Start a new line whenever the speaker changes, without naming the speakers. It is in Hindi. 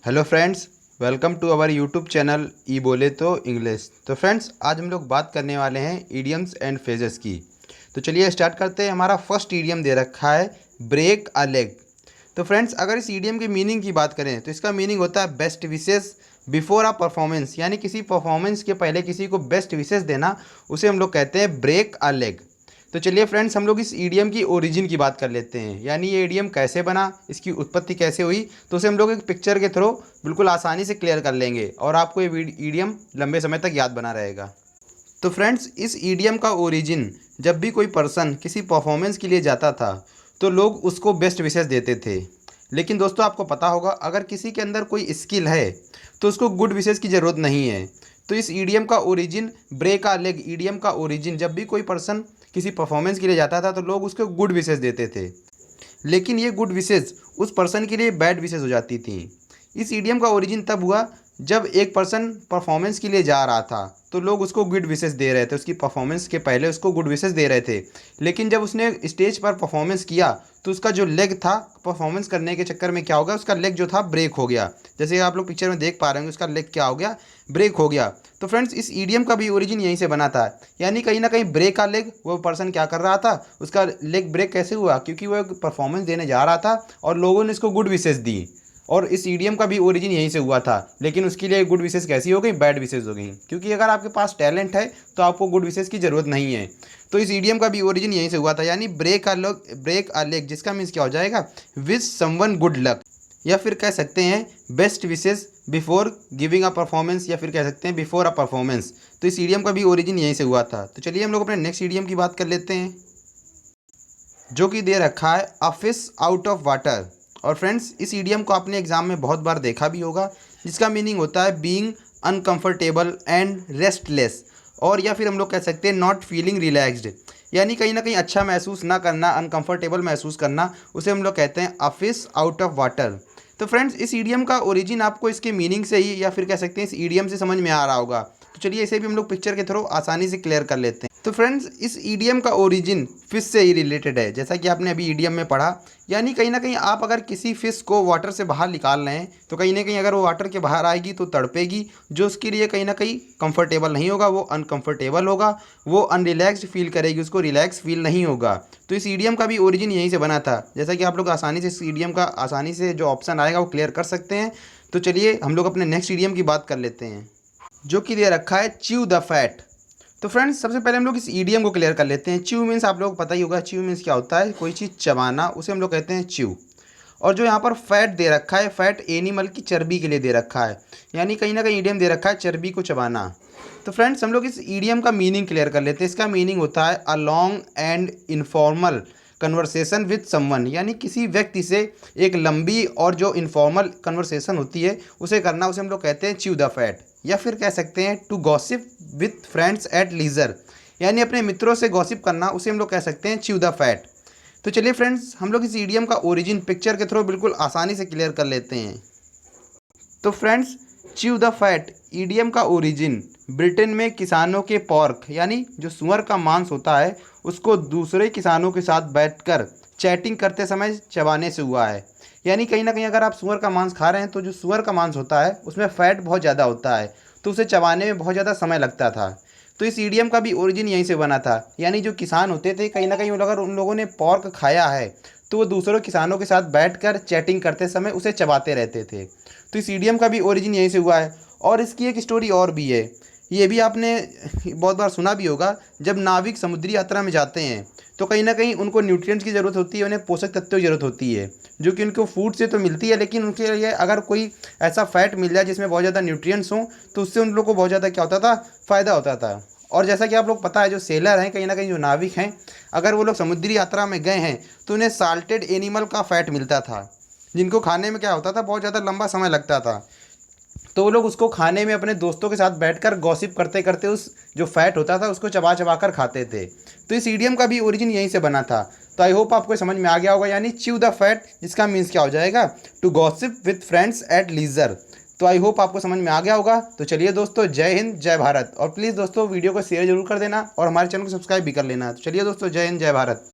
Hello friends, welcome to our YouTube channel ई बोले तो इंग्लिश। तो फ्रेंड्स, आज हम लोग बात करने वाले हैं ईडियम्स एंड फ्रेजेस की। तो चलिए स्टार्ट करते हैं। हमारा फर्स्ट ईडियम दे रखा है ब्रेक अ लेग। तो फ्रेंड्स, अगर इस ईडियम की मीनिंग की बात करें तो इसका मीनिंग होता है best wishes before a performance, यानी किसी परफॉर्मेंस के पहले किसी को बेस्ट विशेस देना, उसे हम लोग कहते हैं ब्रेक अ लेग। तो चलिए फ्रेंड्स, हम लोग इस ईडियम की ओरिजिन की बात कर लेते हैं, यानी ये ईडियम कैसे बना, इसकी उत्पत्ति कैसे हुई। तो उसे हम लोग एक पिक्चर के थ्रू बिल्कुल आसानी से क्लियर कर लेंगे और आपको ये ईडियम लंबे समय तक याद बना रहेगा। तो फ्रेंड्स, इस ईडियम का ओरिजिन, जब भी कोई पर्सन किसी परफॉर्मेंस के लिए जाता था तो लोग उसको बेस्ट विशेस देते थे। लेकिन दोस्तों, आपको पता होगा, अगर किसी के अंदर कोई स्किल है तो उसको गुड विशेस की ज़रूरत नहीं है। तो इस ईडियम का ओरिजिन, ब्रेक आ लेग ईडियम का ओरिजिन, जब भी कोई पर्सन किसी परफॉर्मेंस के लिए जाता था तो लोग उसको गुड विशेस देते थे। लेकिन ये गुड विशेस उस पर्सन के लिए बैड विशेस हो जाती थी। इस ईडियम का ओरिजिन तब हुआ जब एक पर्सन परफॉर्मेंस के लिए जा रहा था तो लोग उसको गुड विशेस दे रहे थे, उसकी परफॉर्मेंस के पहले उसको गुड विशेस दे रहे थे। लेकिन जब उसने स्टेज पर परफॉर्मेंस किया तो उसका जो लेग था, परफॉर्मेंस करने के चक्कर में क्या हो गया, उसका लेग जो था ब्रेक हो गया। जैसे आप लोग पिक्चर में देख पा रहे होंगे, उसका लेग क्या हो गया, ब्रेक हो गया। तो फ्रेंड्स, इस ईडियम का भी ओरिजिन यहीं से बना था। यानी कहीं ना कहीं ब्रेक का लेग, वो पर्सन क्या कर रहा था, उसका लेग ब्रेक कैसे हुआ, क्योंकि वो एक परफॉर्मेंस देने जा रहा था और लोगों ने इसको गुड विशेस दी। और इस ईडियम का भी ओरिजिन यहीं से हुआ था। लेकिन उसके लिए गुड विशेस कैसी हो गई, बैड विशेस हो गई, क्योंकि अगर आपके पास टैलेंट है तो आपको गुड विशेस की ज़रूरत नहीं है। तो इस ईडियम का भी ओरिजिन यहीं से हुआ था। यानी ब्रेक अ लेग, जिसका मीन्स क्या हो जाएगा, विश समवन गुड लक, या फिर कह सकते हैं best wishes before giving a performance, या फिर कह सकते हैं बिफोर अ परफॉर्मेंस। तो इस ईडियम का भी ओरिजिन यहीं से हुआ था। तो चलिए हम लोग अपने नेक्स्ट ईडियम की बात कर लेते हैं, जो कि दे रखा है a fish out of water. और फ्रेंड्स, इस ईडियम को आपने एग्जाम में बहुत बार देखा भी होगा, जिसका मीनिंग होता है बीइंग अनकंफर्टेबल एंड रेस्टलेस, और या फिर हम लोग कह सकते हैं नॉट फीलिंग रिलैक्स्ड, यानी कहीं ना कहीं अच्छा महसूस ना करना, अनकंफर्टेबल महसूस करना, उसे हम लोग कहते हैं a fish out of water. तो फ्रेंड्स, इस ईडियम का ओरिजिन आपको इसके मीनिंग से ही, या फिर कह सकते हैं इस ईडियम से समझ में आ रहा होगा। तो चलिए इसे भी हम लोग पिक्चर के थ्रू आसानी से क्लियर कर लेते हैं। तो फ्रेंड्स, इस ईडियम का ओरिजिन फिश से ही रिलेटेड है, जैसा कि आपने अभी ईडियम में पढ़ा। यानी कहीं ना कहीं आप अगर किसी फिश को वाटर से बाहर निकाल रहे हैं तो कहीं ना कहीं अगर वो वाटर के बाहर आएगी तो तड़पेगी, जो उसके लिए कहीं ना कहीं कंफर्टेबल नहीं होगा, वो अनकंफर्टेबल होगा, वो अनरिलैक्स्ड फील करेगी, उसको रिलैक्स फील नहीं होगा। तो इस ईडियम का भी ओरिजिन यहीं से बना था। जैसा कि आप लोग आसानी से इस ईडियम का, आसानी से जो ऑप्शन आएगा वो क्लियर कर सकते हैं। तो चलिए हम लोग अपने नेक्स्ट ईडियम की बात कर लेते हैं, जो कि दे रखा है च्यू द फैट। तो फ्रेंड्स, सबसे पहले हम लोग इस ईडियम को क्लियर कर लेते हैं। च्यू मीन्स आप लोग को पता ही होगा, च्यू मीन्स क्या होता है, कोई चीज़ चबाना, उसे हम लोग कहते हैं च्यू। और जो यहाँ पर फैट दे रखा है, फैट एनिमल की चर्बी के लिए दे रखा है, यानी कहीं ना कहीं ईडियम दे रखा है चर्बी को चबाना। तो फ्रेंड्स, हम लोग इस ईडियम का मीनिंग क्लियर कर लेते हैं। इसका मीनिंग होता है a long and informal conversation with someone, यानी किसी व्यक्ति से एक लंबी और जो इनफॉर्मल कन्वर्सेशन होती है उसे करना, उसे हम लोग कहते हैं च्यू द फैट। या फिर कह सकते हैं to gossip with friends at leisure, यानी अपने मित्रों से गॉसिप करना, उसे हम लोग कह सकते हैं च्यू द फैट। तो चलिए फ्रेंड्स, हम लोग इस ईडियम का ओरिजिन पिक्चर के थ्रू बिल्कुल आसानी से क्लियर कर लेते हैं। तो friends, chew the fat idiom का ओरिजिन ब्रिटेन में किसानों के पॉर्क, यानी जो सुअर का मांस होता है, उसको दूसरे किसानों के साथ बैठकर चैटिंग करते समय चबाने से हुआ है। यानी कहीं ना कहीं अगर आप सुअर का मांस खा रहे हैं तो जो सुअर का मांस होता है उसमें फ़ैट बहुत ज़्यादा होता है, तो उसे चबाने में बहुत ज़्यादा समय लगता था। तो इस ईडियम का भी ओरिजिन यहीं से बना था। यानी जो किसान होते थे, कहीं ना कहीं अगर उन लोगों ने पॉर्क खाया है तो वो दूसरों किसानों के साथ बैठकर चैटिंग करते समय उसे चबाते रहते थे। तो इस ईडियम का भी ओरिजिन यहीं से हुआ है। और इसकी एक स्टोरी और भी है, ये भी आपने बहुत बार सुना भी होगा। जब नाविक समुद्री यात्रा में जाते हैं तो कहीं ना कहीं उनको न्यूट्रिएंट्स की ज़रूरत होती है, उन्हें पोषक तत्वों की ज़रूरत होती है, जो कि उनको फूड से तो मिलती है, लेकिन उनके लिए अगर कोई ऐसा फैट मिल जाए जिसमें बहुत ज़्यादा न्यूट्रिएंट्स हों तो उससे उन लोगों को बहुत ज़्यादा क्या होता था, फ़ायदा होता था। और जैसा कि आप लोग पता है, जो सेलर हैं, कहीं ना कहीं जो नाविक हैं, अगर वो लोग समुद्री यात्रा में गए हैं तो उन्हें साल्टेड एनिमल का फ़ैट मिलता था, जिनको खाने में क्या होता था, बहुत ज़्यादा लंबा समय लगता था। तो वो लोग उसको खाने में अपने दोस्तों के साथ बैठकर गॉसिप करते करते उस जो फैट होता था उसको चबा चबा कर खाते थे। तो इस ईडियम का भी ओरिजिन यहीं से बना था। तो आई होप आपको समझ में आ गया होगा, यानी च्यू द फैट, जिसका मीन्स क्या हो जाएगा, to gossip with friends at leisure. तो आई होप आपको समझ में आ गया होगा। तो चलिए दोस्तों, जय हिंद जय भारत। और प्लीज़ दोस्तों, वीडियो को शेयर जरूर कर देना और हमारे चैनल को सब्सक्राइब भी कर लेना। तो चलिए दोस्तों, जय हिंद जय भारत।